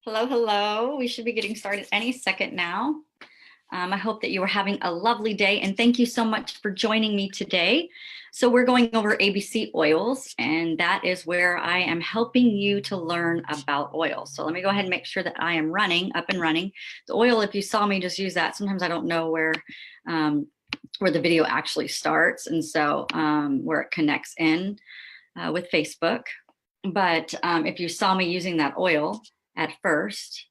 Hello, hello. We should be getting started any second now. I hope that you are having a lovely day, and thank you so much for joining me today. So we're going over ABC oils, and that is where I am helping you to learn about oils. So let me go ahead and make sure that I am up and running. The oil, if you saw me just use that, sometimes I don't know where the video actually starts, and so where it connects in with Facebook. But if you saw me using that oil at first,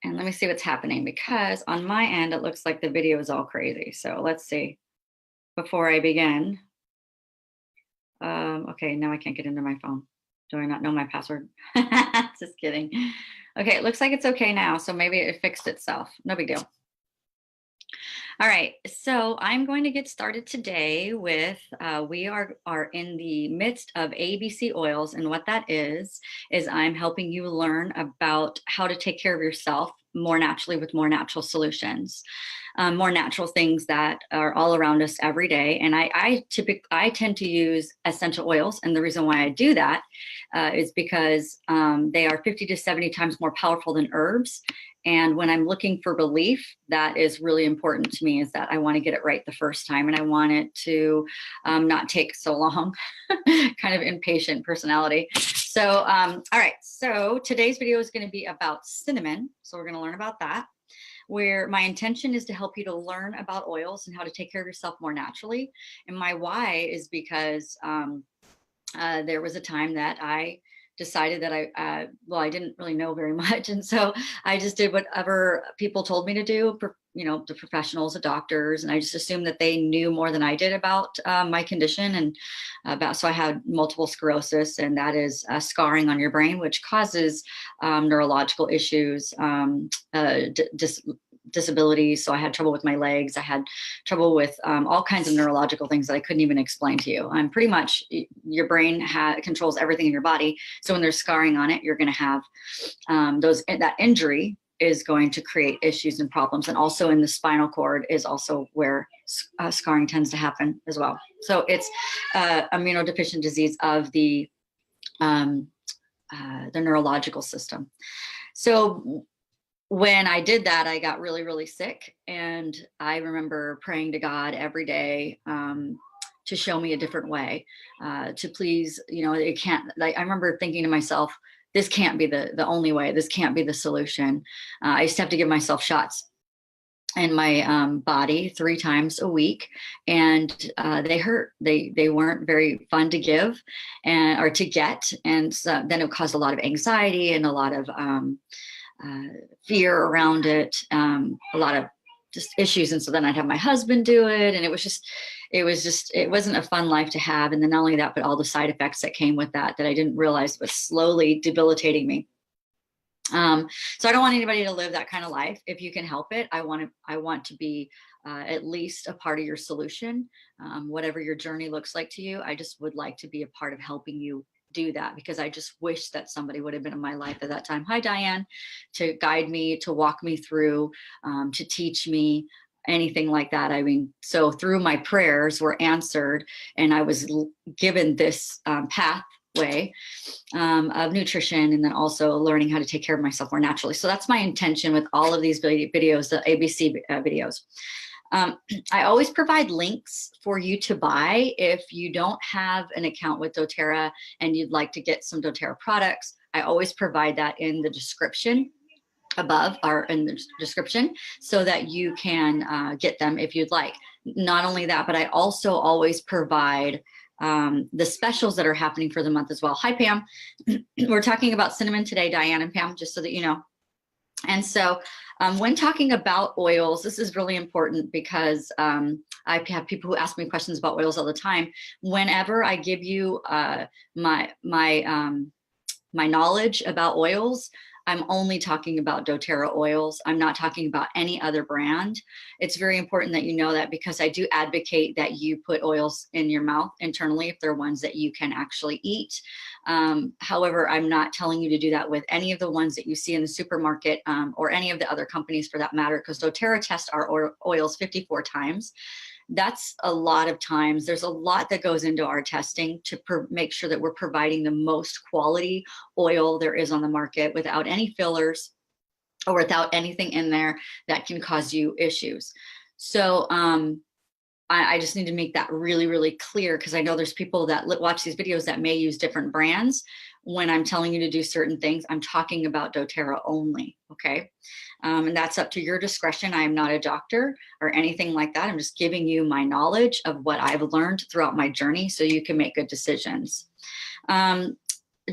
and let me see what's happening, because on my end, it looks like the video is all crazy. So let's see, before I begin. Okay, now I can't get into my phone. Do I not know my password? Just kidding. Okay, it looks like it's okay now. So maybe it fixed itself. No big deal. All right, so I'm going to get started today with, we are in the midst of ABC oils, and what that is I'm helping you learn about how to take care of yourself more naturally with more natural solutions, more natural things that are all around us every day. And I tend to use essential oils, and the reason why I do that is because they are 50 to 70 times more powerful than herbs. And when I'm looking for relief, that is really important to me, is that I want to get it right the first time, and I want it to not take so long. Kind of impatient personality. So, all right. So today's video is going to be about cinnamon. So we're going to learn about that, where my intention is to help you to learn about oils and how to take care of yourself more naturally. And my why is because there was a time that I decided that I didn't really know very much. And so I just did whatever people told me to do, the professionals, the doctors, and I just assumed that they knew more than I did about my condition, and so I had multiple sclerosis, and that is scarring on your brain, which causes neurological issues, disabilities. So I had trouble with my legs. I had trouble with all kinds of neurological things that I couldn't even explain to you. I'm pretty much, your brain controls everything in your body. So when there's scarring on it, you're going to have that injury is going to create issues and problems. And also in the spinal cord is also where scarring tends to happen as well. So it's immunodeficient disease of the neurological system. So when I did that, I got really, really sick. And I remember praying to God every day to show me a different way, to please, it can't, like, I remember thinking to myself, this can't be the only way. This can't be the solution. I used to have to give myself shots in my body 3 times a week, and they hurt. They weren't very fun to give or to get. And so then it caused a lot of anxiety and a lot of fear around it, a lot of just issues. And so then I'd have my husband do it, and it wasn't a fun life to have. And then not only that, but all the side effects that came with that I didn't realize was slowly debilitating me. So I don't want anybody to live that kind of life. If you can help it, I want to be at least a part of your solution. Whatever your journey looks like to you, I just would like to be a part of helping you do that, because I just wish that somebody would have been in my life at that time. Hi, Diane, to guide me, to walk me through, to teach me anything like that. I mean, so through my prayers were answered, and I was given this pathway of nutrition, and then also learning how to take care of myself more naturally. So that's my intention with all of these videos, the ABC videos. I always provide links for you to buy. If you don't have an account with doTERRA and you'd like to get some doTERRA products, I always provide that in the description above, or in the description, so that you can get them if you'd like. Not only that, but I also always provide the specials that are happening for the month as well. Hi, Pam. We're talking about cinnamon today, Diane and Pam, just so that you know. And so when talking about oils, this is really important, because I have people who ask me questions about oils all the time. Whenever I give you my knowledge about oils, I'm only talking about doTERRA oils. I'm not talking about any other brand. It's very important that you know that, because I do advocate that you put oils in your mouth internally if they're ones that you can actually eat. However, I'm not telling you to do that with any of the ones that you see in the supermarket, or any of the other companies for that matter, because doTERRA tests our oils 54 times. that's a lot of times. There's a lot that goes into our testing to make sure that we're providing the most quality oil there is on the market without any fillers or without anything in there that can cause you issues. So I just need to make that really, really clear, because I know there's people that watch these videos that may use different brands. When I'm telling you to do certain things, I'm talking about doTERRA only, okay? And that's up to your discretion. I am not a doctor or anything like that. I'm just giving you my knowledge of what I've learned throughout my journey so you can make good decisions.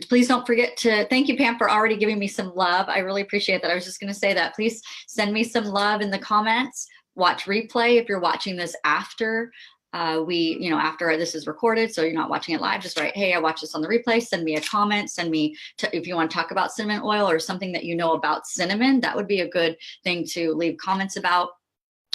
Please don't forget to, thank you, Pam, for already giving me some love. I really appreciate that. I was just going to say that. Please send me some love in the comments. Watch replay if you're watching this after after this is recorded, so you're not watching it live. Just write, hey, I watched this on the replay. Send me a comment. Send me if you want to talk about cinnamon oil or something that you know about cinnamon. That would be a good thing to leave comments about,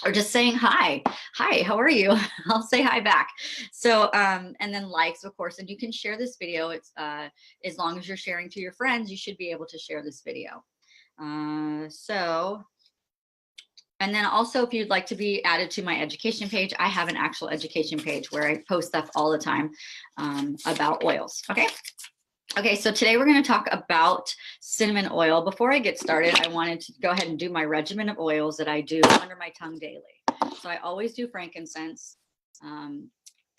or just saying hi, how are you? I'll say hi back. So and then likes, of course, and you can share this video. It's as long as you're sharing to your friends, you should be able to share this video. And then also, if you'd like to be added to my education page, I have an actual education page where I post stuff all the time about oils. Okay, so today we're going to talk about cinnamon oil. Before I get started, I wanted to go ahead and do my regimen of oils that I do under my tongue daily. So I always do frankincense.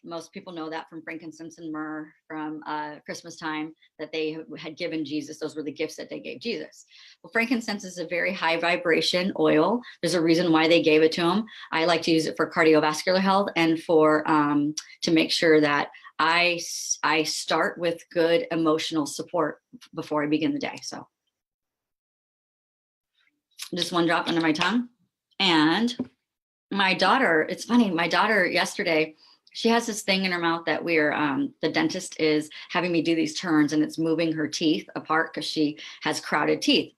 Most people know that from frankincense and myrrh from Christmas time that they had given Jesus. Those were the gifts that they gave Jesus. Well, frankincense is a very high vibration oil. There's a reason why they gave it to him. I like to use it for cardiovascular health and for to make sure that I start with good emotional support before I begin the day. So just one drop under my tongue. And my daughter, it's funny, my daughter yesterday, she has this thing in her mouth that the dentist is having me do these turns, and it's moving her teeth apart because she has crowded teeth.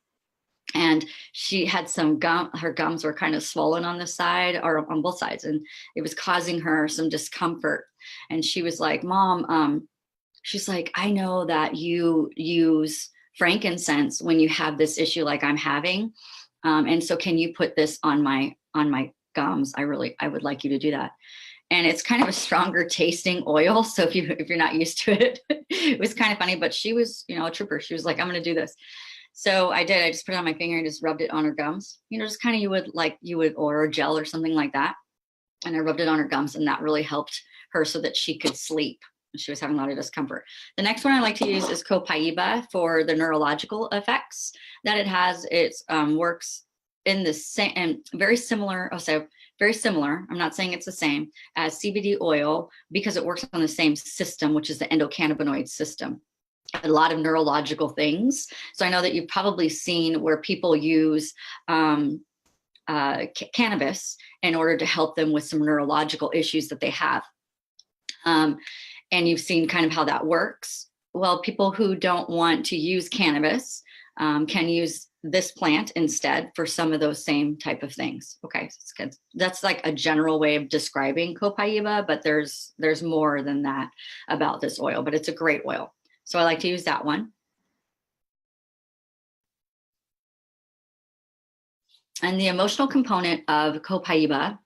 And she had some her gums were kind of swollen on the side or on both sides, and it was causing her some discomfort. And she was like, Mom, she's like, I know that you use frankincense when you have this issue like I'm having. And so can you put this on my gums? I would like you to do that. And it's kind of a stronger tasting oil. So if you're not used to it, it was kind of funny, but she was, a trooper. She was like, I'm going to do this. So I did. I just put it on my finger and just rubbed it on her gums. Just kind of you would or a gel or something like that. And I rubbed it on her gums, and that really helped her so that she could sleep. She was having a lot of discomfort. The next one I like to use is Copaiba for the neurological effects that it has. It works in the same and very similar. Very similar, I'm not saying it's the same as CBD oil, because it works on the same system, which is the endocannabinoid system. A lot of neurological things. So I know that you've probably seen where people use cannabis in order to help them with some neurological issues that they have. And you've seen kind of how that works. Well, people who don't want to use cannabis can use this plant instead for some of those same type of things. Okay, so it's good. That's like a general way of describing Copaiba, but there's more than that about this oil, but it's a great oil. So I like to use that one. And the emotional component of Copaiba,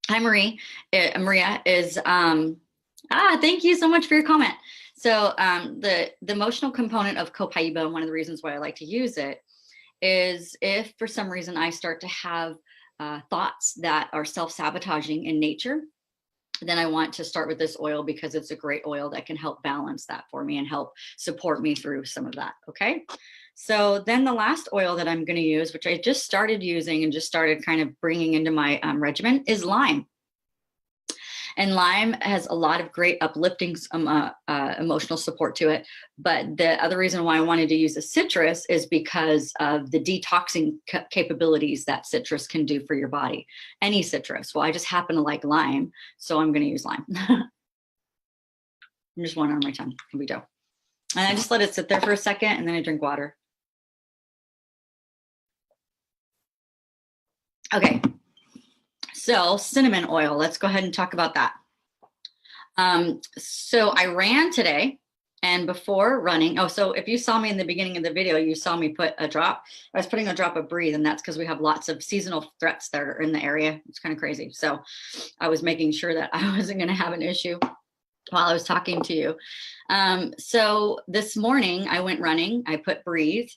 hi Marie, Maria is, thank you so much for your comment. So the emotional component of Copaiba, one of the reasons why I like to use it, is if for some reason I start to have thoughts that are self-sabotaging in nature, then I want to start with this oil because it's a great oil that can help balance that for me and help support me through some of that. Okay. So then the last oil that I'm going to use, which I just started using and just started kind of bringing into my regimen, is lime. And lime has a lot of great uplifting emotional support to it. But the other reason why I wanted to use a citrus is because of the detoxing capabilities that citrus can do for your body. Any citrus. Well, I just happen to like lime, so I'm going to use lime. I'm just one on my tongue. Here we go. And I just let it sit there for a second, and then I drink water. Okay. So cinnamon oil, let's go ahead and talk about that. So I ran today, And before running, oh, so if you saw me in the beginning of the video, you saw me put a drop. I was putting a drop of Breathe, and that's because we have lots of seasonal threats that are in the area. It's kind of crazy. So I was making sure that I wasn't going to have an issue while I was talking to you. So this morning I went running. I put Breathe.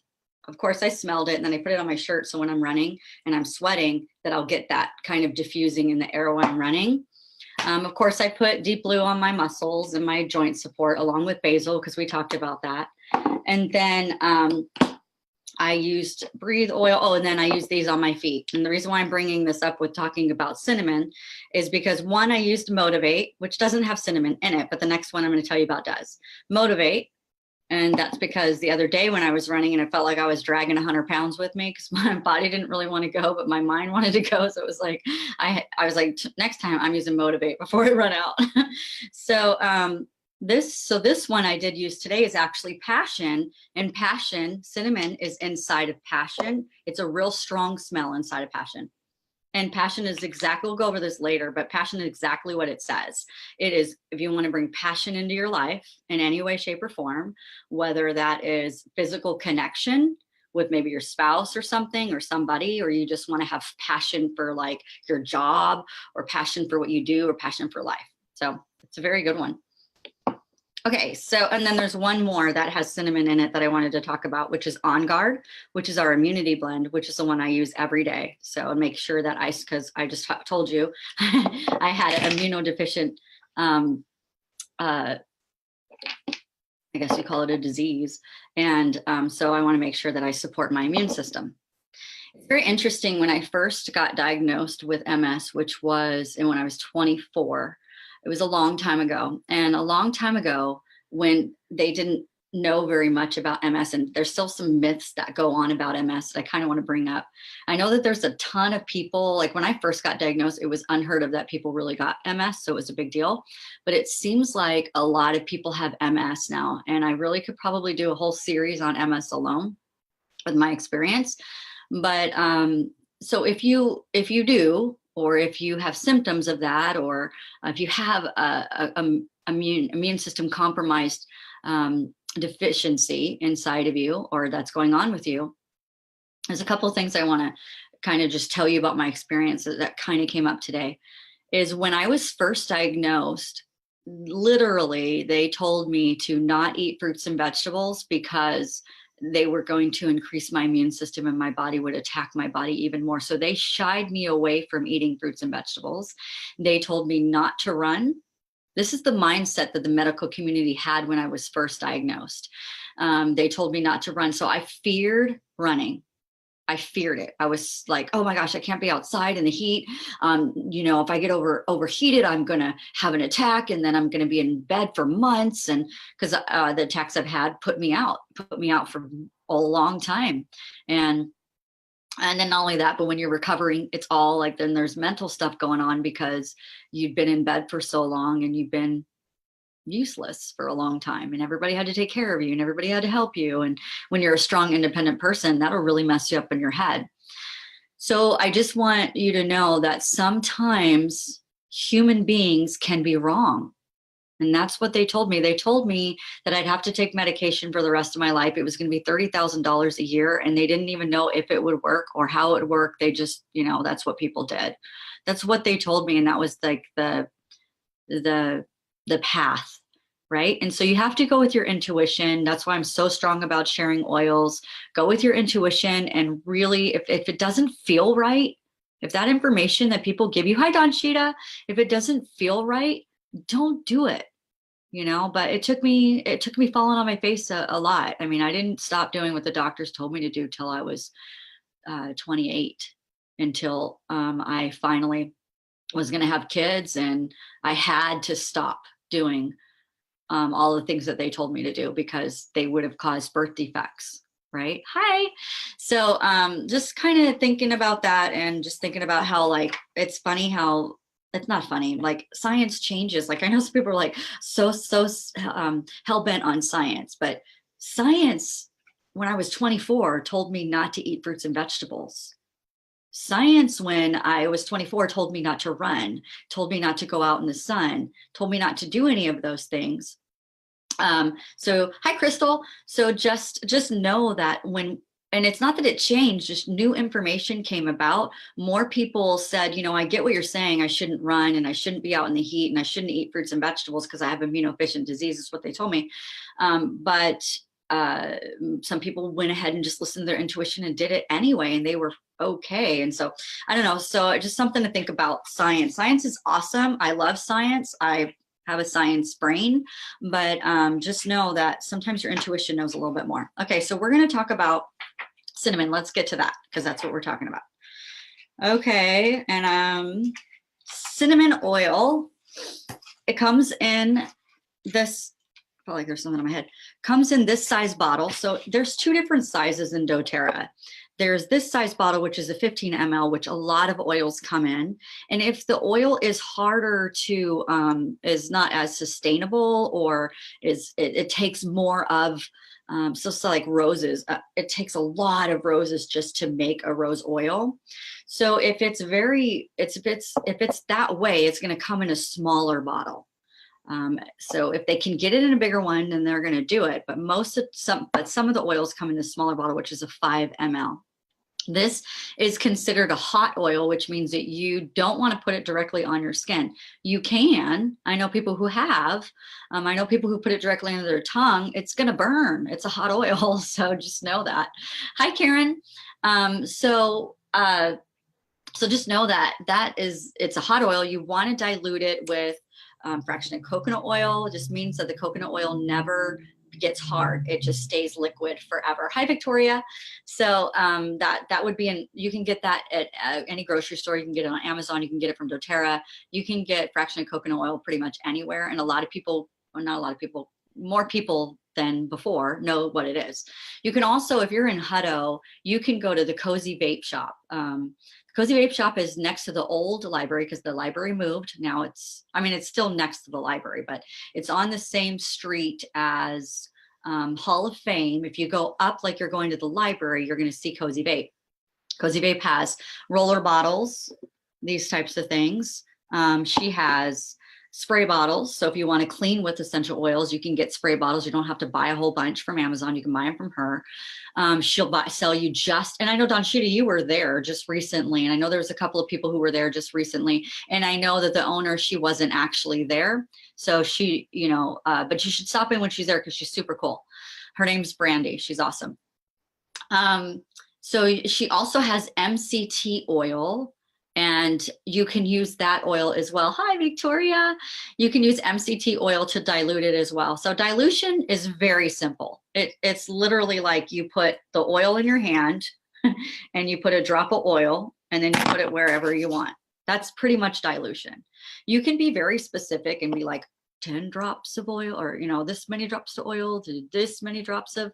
Of course, I smelled it, and then I put it on my shirt. So when I'm running and I'm sweating, that I'll get that kind of diffusing in the air when I'm running. Of course, I put Deep Blue on my muscles and my joint support along with basil, because we talked about that. And then I used Breathe oil. Oh, and then I used these on my feet. And the reason why I'm bringing this up with talking about cinnamon is because one, I used Motivate, which doesn't have cinnamon in it, but the next one I'm going to tell you about does. Motivate. And that's because the other day when I was running and it felt like I was dragging 100 pounds with me because my body didn't really want to go, but my mind wanted to go. So it was like, I was like, next time I'm using Motivate before I run out. So this one I did use today is actually Passion, and Passion, cinnamon is inside of Passion. It's a real strong smell inside of Passion. And Passion is exactly, we'll go over this later, but Passion is exactly what it says. It is, if you want to bring passion into your life in any way, shape, or form, whether that is physical connection with maybe your spouse or something or somebody, or you just want to have passion for like your job or passion for what you do or passion for life. So it's a very good one. Okay, so, and then there's one more that has cinnamon in it that I wanted to talk about, which is On Guard, which is our immunity blend, which is the one I use every day. So make sure that because I just told you, I had an immunodeficient, I guess you call it a disease. And so I want to make sure that I support my immune system. It's very interesting. When I first got diagnosed with MS, which was when I was 24, it was a long time ago. And a long time ago, when they didn't know very much about MS, and there's still some myths that go on about MS that I kind of want to bring up. I know that there's a ton of people, like when I first got diagnosed, it was unheard of that people really got MS. So it was a big deal. But it seems like a lot of people have MS now. And I really could probably do a whole series on MS alone with my experience. But so if you do, or if you have symptoms of that, or if you have a immune system compromised deficiency inside of you, or that's going on with you, there's a couple of things I want to kind of just tell you about my experiences that kind of came up today. Is when I was first diagnosed, literally they told me to not eat fruits and vegetables because they were going to increase my immune system and my body would attack my body even more. So they shied me away from eating fruits and vegetables. They told me not to run. This is the mindset that the medical community had when I was first diagnosed. They told me not to run. So I feared running. I feared it. I was like, oh my gosh, I can't be outside in the heat. If I get overheated, I'm going to have an attack, and then I'm going to be in bed for months. And because the attacks I've had put me out for a long time. And then not only that, but when you're recovering, it's all like, then there's mental stuff going on because you've been in bed for so long and you've been useless for a long time, and everybody had to take care of you and everybody had to help you. And when you're a strong, independent person, that'll really mess you up in your head. So I just want you to know that sometimes human beings can be wrong. And that's what they told me. They told me that I'd have to take medication for the rest of my life. It was going to be $30,000 a year. And they didn't even know if it would work or how it would work. They just, that's what people did. That's what they told me. And that was like the path, right? And so you have to go with your intuition. That's why I'm so strong about sharing oils. Go with your intuition, and really, if it doesn't feel right, if that information that people give you, hi Don Shita, if it doesn't feel right, don't do it. But it took me falling on my face a lot. I mean, I didn't stop doing what the doctors told me to do till I was 28, until I finally was going to have kids, and I had to stop doing all the things that they told me to do because they would have caused birth defects. Right. Hi. So just kind of thinking about that, and just thinking about how, like, it's funny how it's not funny. Like, science changes. Like, I know some people are like so hell-bent on science, but science, when I was 24, told me not to eat fruits and vegetables. Science, when I was 24, told me not to run, told me not to go out in the sun, told me not to do any of those things. So hi, Crystal. So just know that and it's not that it changed, just new information came about. More people said, I get what you're saying. I shouldn't run and I shouldn't be out in the heat and I shouldn't eat fruits and vegetables because I have immunodeficient disease is what they told me. But some people went ahead and just listened to their intuition and did it anyway, and they were okay. And so I don't know. So just something to think about. Science is awesome. I love science. I have a science brain, but just know that sometimes your intuition knows a little bit more. Okay, so we're going to talk about cinnamon. Let's get to that because that's what we're talking about. Okay, and cinnamon oil, it comes in this, I feel like there's something in my head, comes in this size bottle. So there's two different sizes in doTERRA. There's this size bottle, which is a 15 ml, which a lot of oils come in. And if the oil is harder to, is not as sustainable, or it takes more of, so like roses, it takes a lot of roses just to make a rose oil. So if it's that way, it's going to come in a smaller bottle. So if they can get it in a bigger one, then they're going to do it. But some of the oils come in this smaller bottle, which is a 5 ml. This is considered a hot oil, which means that you don't want to put it directly on your skin. You can. I know people who have. I know people who put it directly under their tongue. It's going to burn. It's a hot oil, so just know that. Hi, Karen. So just know that it's a hot oil. You want to dilute it with fraction of coconut oil. It just means that the coconut oil never gets hard. It just stays liquid forever. Hi, Victoria. So that would be you can get that at any grocery store. You can get it on Amazon. You can get it from doTERRA. You can get fraction of coconut oil pretty much anywhere. And a lot of people, well, not a lot of people, more people than before know what it is. You can also, if you're in Hutto, you can go to the Cozy Vape Shop. Cozy Vape Shop is next to the old library because the library moved. Now it's still next to the library, but it's on the same street as Hall of Fame. If you go up like you're going to the library, you're going to see Cozy Vape. Cozy Vape has roller bottles, these types of things. She has spray bottles. So if you want to clean with essential oils, you can get spray bottles. You don't have to buy a whole bunch from Amazon. You can buy them from her. She'll sell you and I know Don Shida, you were there just recently. And I know there was a couple of people who were there just recently. And I know that the owner, she wasn't actually there. So she, but you should stop in when she's there because she's super cool. Her name's Brandy. She's awesome. So she also has MCT oil. And you can use that oil as well. Hi, Victoria. You can use MCT oil to dilute it as well. So dilution is very simple. It's literally like you put the oil in your hand and you put a drop of oil and then you put it wherever you want. That's pretty much dilution. You can be very specific and be like 10 drops of oil, or, this many drops of oil to this many drops of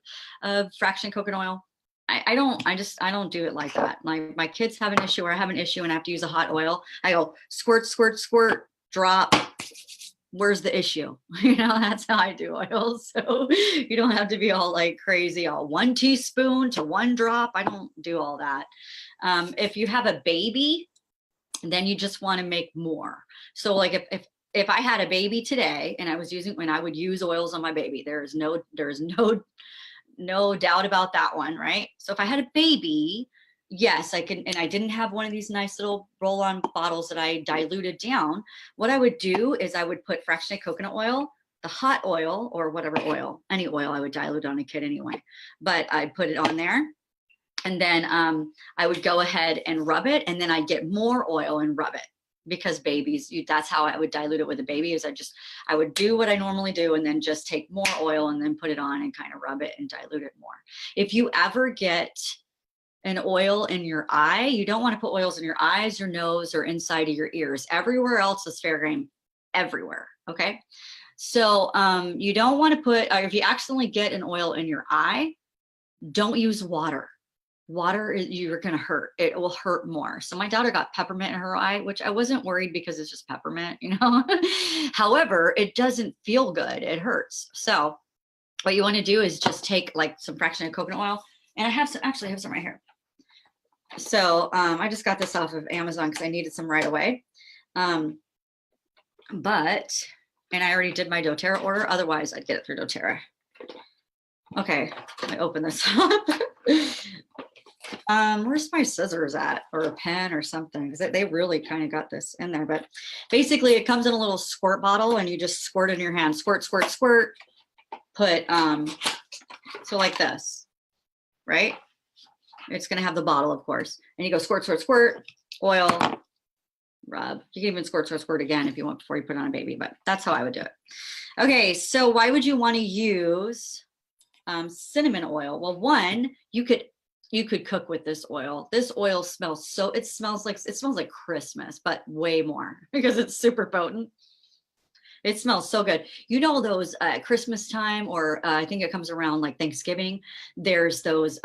fraction coconut oil. I don't do it like that. Like my kids have an issue or I have an issue and I have to use a hot oil. I go squirt, squirt, squirt, drop. Where's the issue? That's how I do oils. So you don't have to be all like crazy, all 1 teaspoon to 1 drop. I don't do all that. If you have a baby, then you just want to make more. So like if I had a baby today and I would use oils on my baby, there's no doubt about that one, right? So if I had a baby, yes, I can, and I didn't have one of these nice little roll-on bottles that I diluted down, what I would do is I would put fractionated coconut oil, the hot oil, or whatever oil, any oil I would dilute on a kid anyway, but I put it on there. And then I would go ahead and rub it, and then I'd get more oil and rub it. Because babies, that's how I would dilute it with a baby, is I would do what I normally do and then just take more oil and then put it on and kind of rub it and dilute it more. If you ever get an oil in your eye, you don't want to put oils in your eyes, your nose, or inside of your ears. Everywhere else is fair game, everywhere, okay? So you don't want to put, if you accidentally get an oil in your eye, don't use water. Water, you're going to hurt. It will hurt more. So my daughter got peppermint in her eye, which I wasn't worried because it's just peppermint, However, it doesn't feel good. It hurts. So what you want to do is just take like some fraction of coconut oil. And I have some right here. So I just got this off of Amazon because I needed some right away. And And I already did my doTERRA order. Otherwise, I'd get it through doTERRA. Okay, let me open this up. Where's my scissors at, or a pen or something? Because they really kind of got this in there. But basically, it comes in a little squirt bottle, and you just squirt in your hand. Squirt, squirt, squirt. Put, so like this, right? It's going to have the bottle, of course. And you go squirt, squirt, squirt, oil, rub. You can even squirt, squirt, squirt again if you want before you put it on a baby, but that's how I would do it. Okay, so why would you want to use cinnamon oil? Well, one, you could cook with this oil. This oil smells so, it smells like Christmas, but way more because it's super potent. It smells so good. You know, those Christmas time, or I think it comes around like Thanksgiving, there's those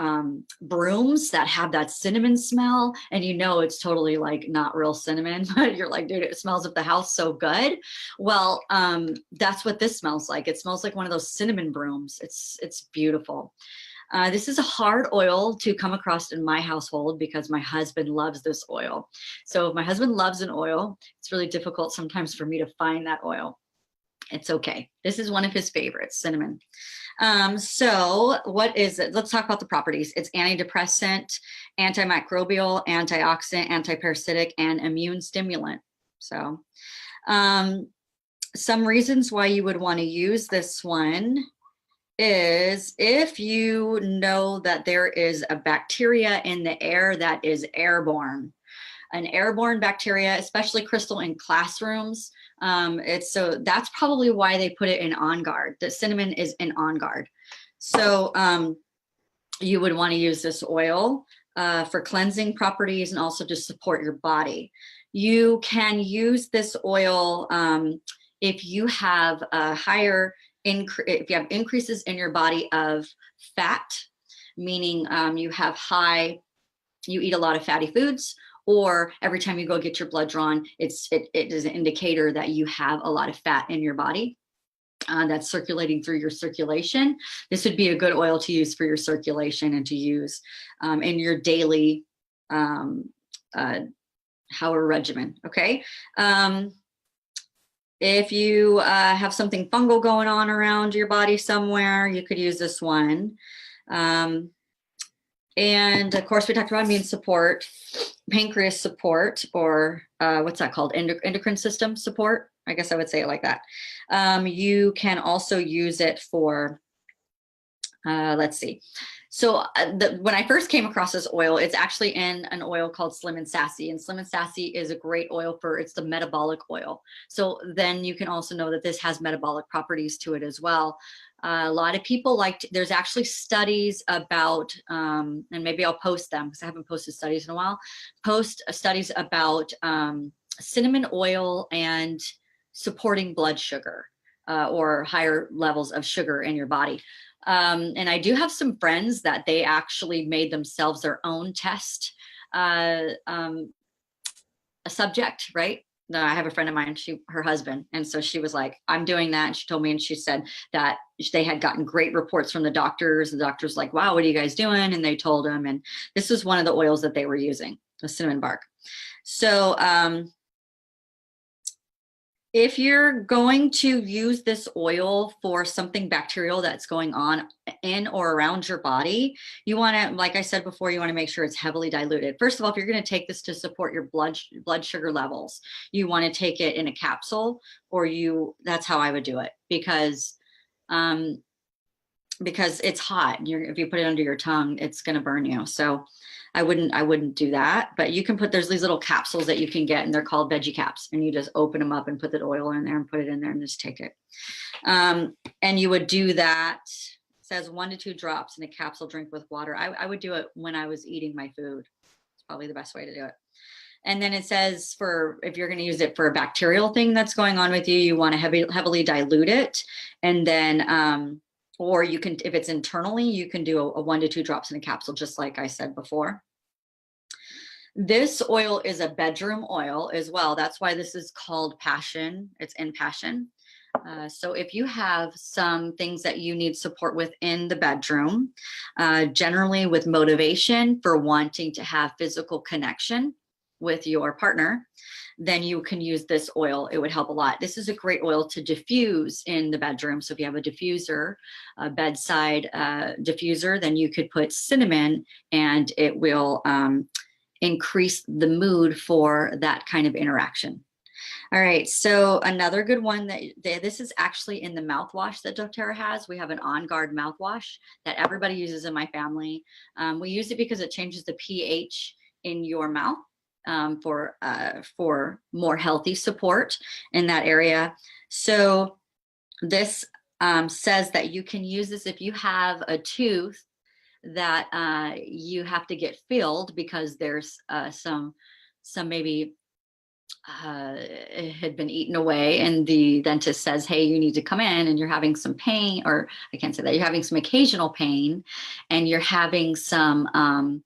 brooms that have that cinnamon smell, and you know it's totally like not real cinnamon, but you're like, dude, it smells up the house so good. Well, that's what this smells like. It smells like one of those cinnamon brooms. It's beautiful. This is a hard oil to come across in my household because my husband loves this oil. So if my husband loves an oil, it's really difficult sometimes for me to find that oil. It's okay. This is one of his favorites, cinnamon. So what is it? Let's talk about the properties. It's antidepressant, antimicrobial, antioxidant, antiparasitic, and immune stimulant. So some reasons why you would want to use this one is if you know that there is a bacteria in the air that is airborne. An airborne bacteria, especially Crystal, in classrooms. So that's probably why they put it in On Guard. The cinnamon is in On Guard. So you would want to use this oil for cleansing properties and also to support your body. You can use this oil if you have a higher if you have increases in your body of fat, meaning you eat a lot of fatty foods, or every time you go get your blood drawn, it is an indicator that you have a lot of fat in your body that's circulating through your circulation. This would be a good oil to use for your circulation and to use in your daily however regimen, okay? If you have something fungal going on around your body somewhere, you could use this one. And of course, we talked about immune support, pancreas support, or what's that called? Endocrine system support. I guess I would say it like that. You can also use it for, let's see. So when I first came across this oil, it's actually in an oil called Slim and Sassy. And Slim and Sassy is a great oil it's the metabolic oil. So then you can also know that this has metabolic properties to it as well. A lot of people there's actually studies about, and maybe I'll post them because I haven't posted studies in a while, studies about cinnamon oil and supporting blood sugar or higher levels of sugar in your body. And I do have some friends that they actually made themselves their own test a subject, right? No, I have a friend of mine, her husband. And so she was like, I'm doing that. And she told me, and she said that they had gotten great reports from the doctors. The doctor's like, wow, what are you guys doing? And they told him, and this was one of the oils that they were using, the cinnamon bark. So, if you're going to use this oil for something bacterial that's going on in or around your body, you want to, like I said before, you want to make sure it's heavily diluted. First of all, if you're going to take this to support your blood sugar levels, you want to take it in a capsule, or that's how I would do it, because it's hot. If you put it under your tongue, it's going to burn you. So I wouldn't do that, but you can there's these little capsules that you can get, and they're called veggie caps, and you just open them up and put the oil in there and put it in there and just take it. And you would do that. It says 1 to 2 drops in a capsule, drink with water. I would do it when I was eating my food. It's probably the best way to do it. And then it says if you're going to use it for a bacterial thing that's going on with you, you want to heavily dilute it. And then, or you can, if it's internally, you can do a 1 to 2 drops in a capsule, just like I said before. This oil is a bedroom oil as well. That's why this is called Passion. It's in Passion. So if you have some things that you need support with in the bedroom, generally with motivation for wanting to have physical connection, with your partner, then you can use this oil. It would help a lot. This is a great oil to diffuse in the bedroom. So if you have a diffuser, a bedside diffuser, then you could put cinnamon and it will increase the mood for that kind of interaction. All right, so another good one that this is actually in the mouthwash that doTERRA has. We have an On Guard mouthwash that everybody uses in my family. We use it because it changes the pH in your mouth for more healthy support in that area. So this says that you can use this if you have a tooth that you have to get filled because there's some maybe it had been eaten away, and the dentist says, hey, you need to come in and you're having some pain, or I can't say that, you're having some occasional pain and you're having some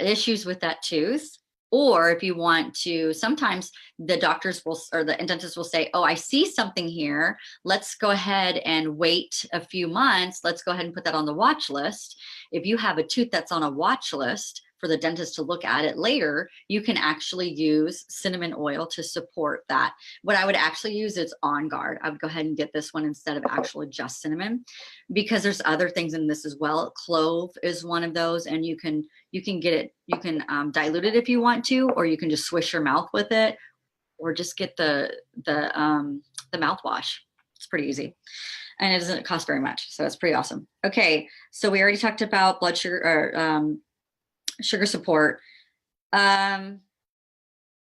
issues with that tooth. Or if you want to, sometimes the doctors will, or the dentist will say, oh, I see something here. Let's go ahead and wait a few months. Let's go ahead and put that on the watch list. If you have a tooth that's on a watch list for the dentist to look at it later, you can actually use cinnamon oil to support that. What I would actually use is On Guard. I would go ahead and get this one instead of actually just cinnamon, because there's other things in this as well. Clove is one of those, and you can get it, you can dilute it if you want to, or you can just swish your mouth with it, or just get the mouthwash. It's pretty easy. And it doesn't cost very much, so it's pretty awesome. Okay, so we already talked about blood sugar, or sugar support, and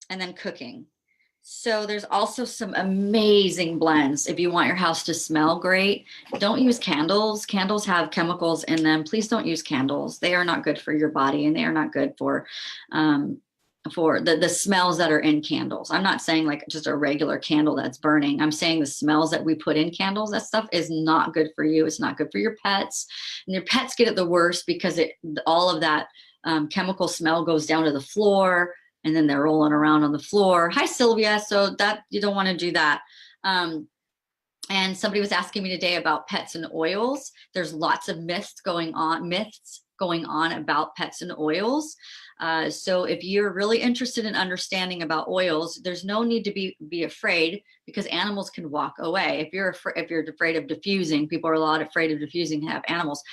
then cooking. So there's also some amazing blends. If you want your house to smell great, don't use candles. Candles have chemicals in them. Please don't use candles. They are not good for your body, and they are not good for the smells that are in candles. I'm not saying like just a regular candle that's burning. I'm saying the smells that we put in candles, that stuff is not good for you. It's not good for your pets. And your pets get it the worst because all of that chemical smell goes down to the floor, and then they're rolling around on the floor. Hi, Sylvia. So that you don't want to do that. And somebody was asking me today about pets and oils. There's lots of myths going on about pets and oils. So if you're really interested in understanding about oils, there's no need to be afraid, because animals can walk away. If you're afraid of diffusing, people are a lot afraid of diffusing, have animals.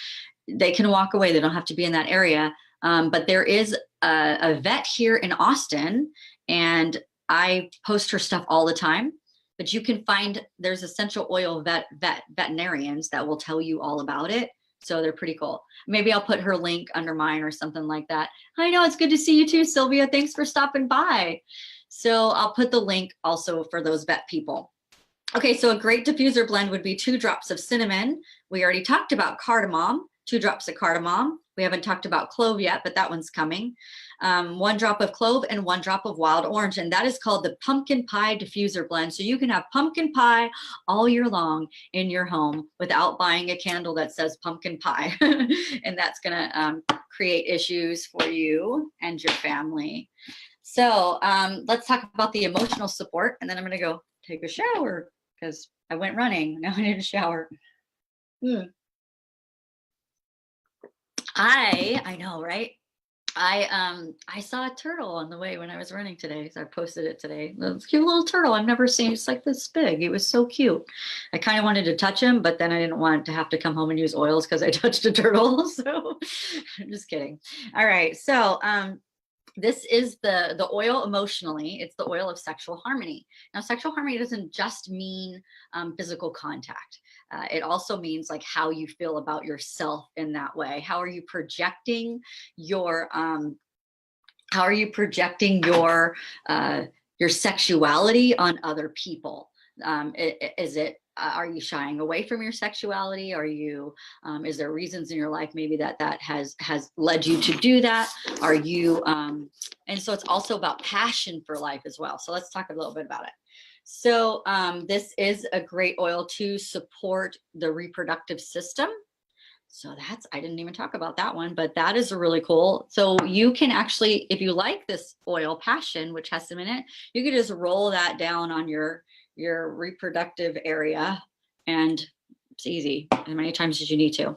They can walk away. They don't have to be in that area. But there is a vet here in Austin, and I post her stuff all the time. But you can find, there's essential oil veterinarians that will tell you all about it. So they're pretty cool. Maybe I'll put her link under mine or something like that. I know, it's good to see you too, Sylvia. Thanks for stopping by. So I'll put the link also for those vet people. Okay, so a great diffuser blend would be 2 drops of cinnamon. We already talked about cardamom, 2 drops of cardamom. We haven't talked about clove yet, but that one's coming. 1 drop of clove and 1 drop of wild orange, and that is called the pumpkin pie diffuser blend. So you can have pumpkin pie all year long in your home without buying a candle that says pumpkin pie. And that's gonna create issues for you and your family. So let's talk about the emotional support, and then I'm gonna go take a shower because I went running. Now I need a shower. I know, right? I saw a turtle on the way when I was running today. So I posted it today. This cute little turtle I've never seen. It's like this big. It was so cute. I kind of wanted to touch him, but then I didn't want to have to come home and use oils because I touched a turtle. So I'm just kidding. All right. So this is the oil emotionally. It's the oil of sexual harmony. Now, sexual harmony doesn't just mean physical contact. It also means like how you feel about yourself in that way. How are you projecting your sexuality on other people? Are you shying away from your sexuality? Are you, is there reasons in your life maybe that has led you to do that? Are you, and so it's also about passion for life as well. So let's talk a little bit about it. So this is a great oil to support the reproductive system. So I didn't even talk about that one, but that is really cool. So you can actually, if you like this oil, Passion, which has some in it, you could just roll that down on your reproductive area, and it's easy, as many times as you need to.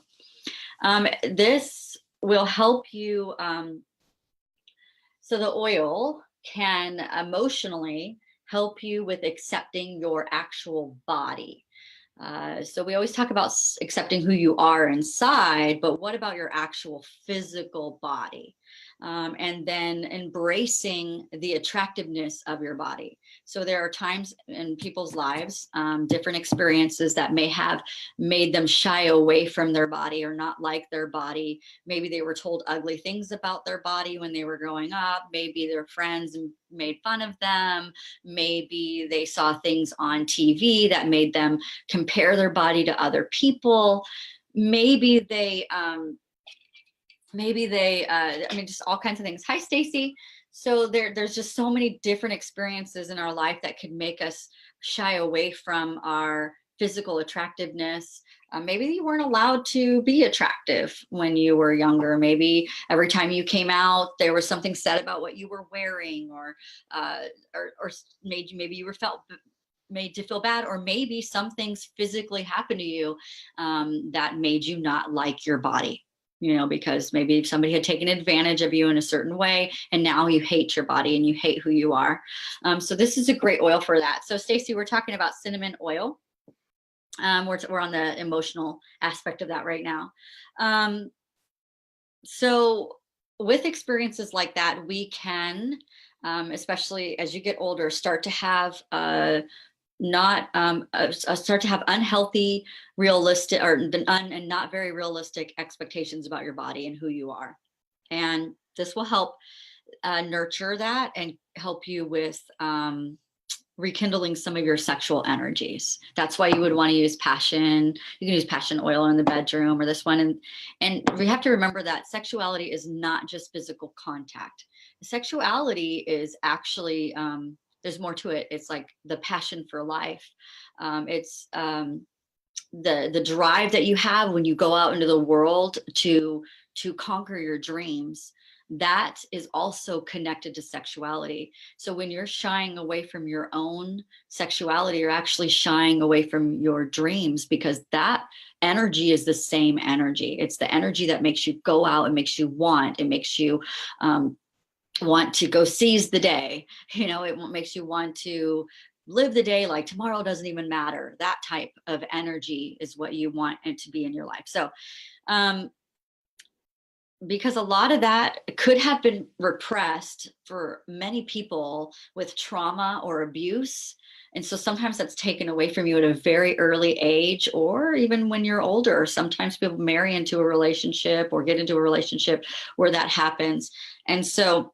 This will help you. So the oil can emotionally help you with accepting your actual body. So we always talk about accepting who you are inside, but what about your actual physical body? And then embracing the attractiveness of your body. So there are times in people's lives, different experiences that may have made them shy away from their body or not like their body. Maybe they were told ugly things about their body when they were growing up. Maybe their friends made fun of them. Maybe they saw things on TV that made them compare their body to other people. Maybe they I mean, just all kinds of things. Hi, Stacy. So there's just so many different experiences in our life that could make us shy away from our physical attractiveness. Maybe you weren't allowed to be attractive when you were younger. Maybe every time you came out, there was something said about what you were wearing, or made you, maybe you were felt made to feel bad, or maybe some things physically happened to you that made you not like your body, because maybe somebody had taken advantage of you in a certain way, and now you hate your body and you hate who you are. So this is a great oil for that. So Stacy, we're talking about cinnamon oil. We're on the emotional aspect of that right now. So with experiences like that, we can, especially as you get older, start to have start to have unhealthy, realistic, and not very realistic expectations about your body and who you are. And this will help nurture that and help you with rekindling some of your sexual energies. That's why you would want to use passion. You can use passion oil in the bedroom, or this one. And we have to remember that sexuality is not just physical contact. Sexuality is actually, there's more to it. It's like the passion for life. It's the drive that you have when you go out into the world to conquer your dreams. That is also connected to sexuality. So when you're shying away from your own sexuality, you're actually shying away from your dreams, because that energy is the same energy. It's the energy that makes you go out and makes you want. It makes you want to go seize the day. It makes you want to live the day like tomorrow doesn't even matter. That type of energy is what you want it to be in your life. So because a lot of that could have been repressed for many people with trauma or abuse. And so sometimes that's taken away from you at a very early age, or even when you're older. Sometimes people marry into a relationship or get into a relationship where that happens. And so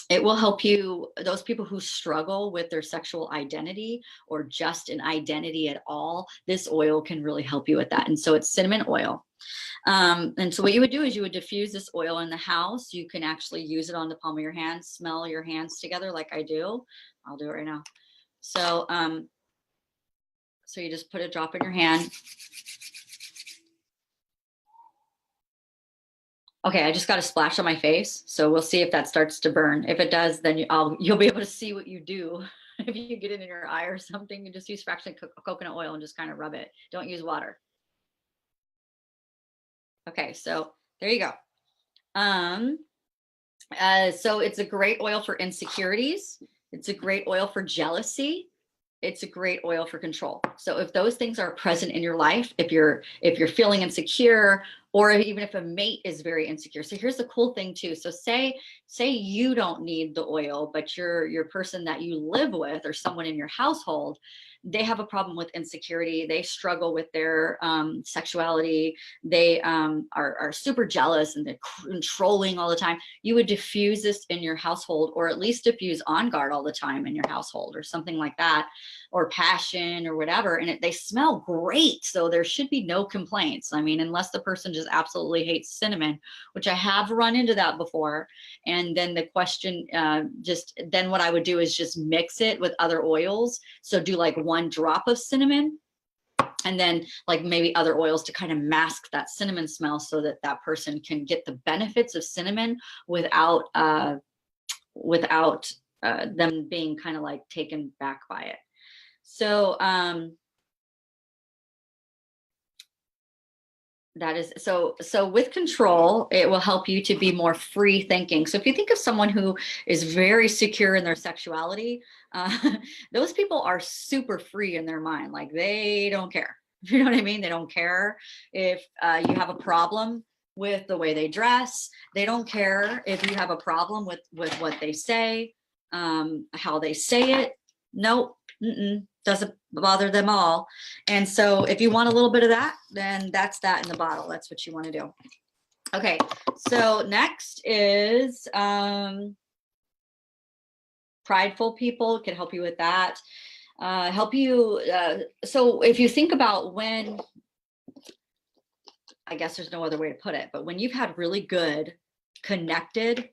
it will help you, those people who struggle with their sexual identity or just an identity at all, this oil can really help you with that. And so it's cinnamon oil. And so what you would do is you would diffuse this oil in the house. You can actually use it on the palm of your hand, smell your hands together like I do. I'll do it right now. So, so you just put a drop in your hand. Okay, I just got a splash on my face, so we'll see if that starts to burn. If it does, then you'll be able to see what you do. If you get it in your eye or something, you just use fractionated coconut oil and just kind of rub it. Don't use water. Okay, so there you go. So it's a great oil for insecurities. It's a great oil for jealousy. It's a great oil for control. So if those things are present in your life, if you're feeling insecure, or even if a mate is very insecure. So here's the cool thing too. So say you don't need the oil, but your person that you live with or someone in your household, they have a problem with insecurity. They struggle with their sexuality. They are super jealous and they're controlling all the time. You would diffuse this in your household, or at least diffuse On Guard all the time in your household, or something like that, or passion or whatever. And they smell great. So there should be no complaints. I mean, unless the person just absolutely hates cinnamon, which I have run into that before. And then the question, then what I would do is just mix it with other oils. So do like 1 drop of cinnamon, and then like maybe other oils to kind of mask that cinnamon smell, so that that person can get the benefits of cinnamon without them being kind of like taken back by it. So That is so with control, it will help you to be more free thinking. So if you think of someone who is very secure in their sexuality, uh, those people are super free in their mind. Like they don't care. You know what I mean? They don't care if you have a problem with the way they dress. They don't care if you have a problem with what they say, how they say it. Nope. Doesn't bother them all. And so if you want a little bit of that, then that's that in the bottle. That's what you want to do. Okay, so next is prideful people can help you with that. So if you think about when, I guess there's no other way to put it, but when you've had really good connected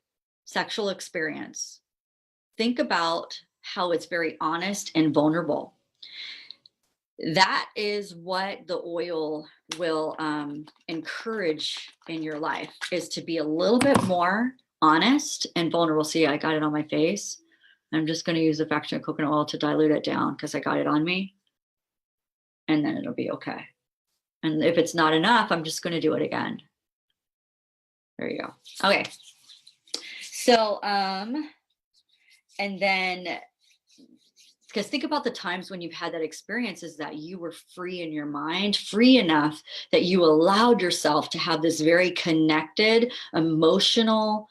sexual experience, think about how it's very honest and vulnerable. That is what the oil will encourage in your life, is to be a little bit more honest and vulnerable. See, I got it on my face. I'm just going to use a fraction of coconut oil to dilute it down because I got it on me, and then it'll be okay. And if it's not enough, I'm just going to do it again. There you go. Okay. So, and then, because think about the times when you've had that experience, is that you were free in your mind, free enough that you allowed yourself to have this very connected, emotional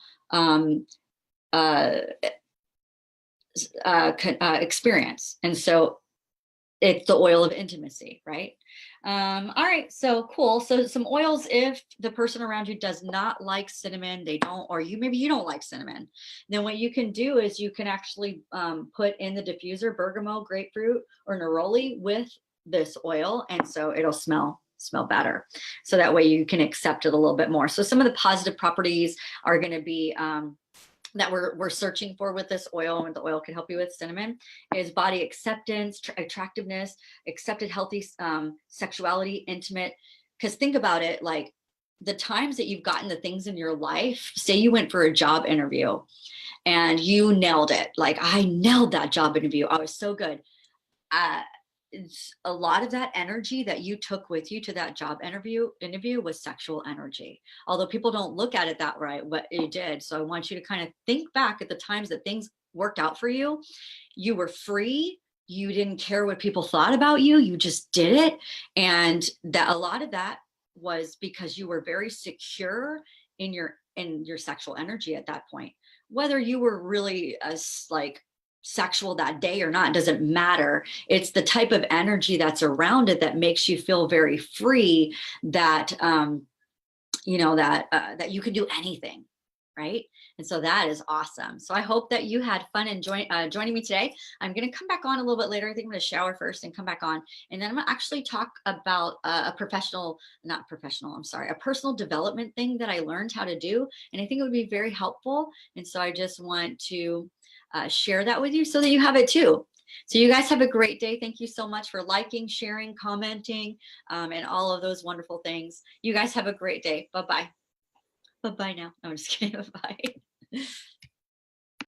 experience. And so it's the oil of intimacy, right? All right, so cool. So some oils, if the person around you does not like cinnamon, they don't, or maybe you don't like cinnamon, then what you can do is you can actually put in the diffuser bergamot, grapefruit, or neroli with this oil, and so it'll smell better. So that way you can accept it a little bit more. So some of the positive properties are going to be that we're searching for with this oil, and the oil can help you with cinnamon, is body acceptance, attractiveness, accepted, healthy sexuality, intimate. Because think about it, like the times that you've gotten the things in your life, say you went for a job interview and you nailed it. Like, I nailed that job interview. I was so good. It's a lot of that energy that you took with you to that job interview was sexual energy. Although people don't look at it that right, but it did. So I want you to kind of think back at the times that things worked out for you. You were free. You didn't care what people thought about you. You just did it. And that a lot of that was because you were very secure in your sexual energy at that point. Whether you were really like sexual that day or not doesn't matter. It's the type of energy that's around it that makes you feel very free, that that you can do anything, right? And so that is awesome. So I hope that you had fun and joining me today. I'm going to come back on a little bit later. I think I'm going to shower first and come back on, and then I'm going to actually talk about a personal development thing that I learned how to do, and I think it would be very helpful. And so I just want to share that with you so that you have it too. So you guys have a great day. Thank you so much for liking, sharing, commenting, and all of those wonderful things. You guys have a great day. Bye-bye. Bye-bye now. No, I'm just kidding. Bye-bye.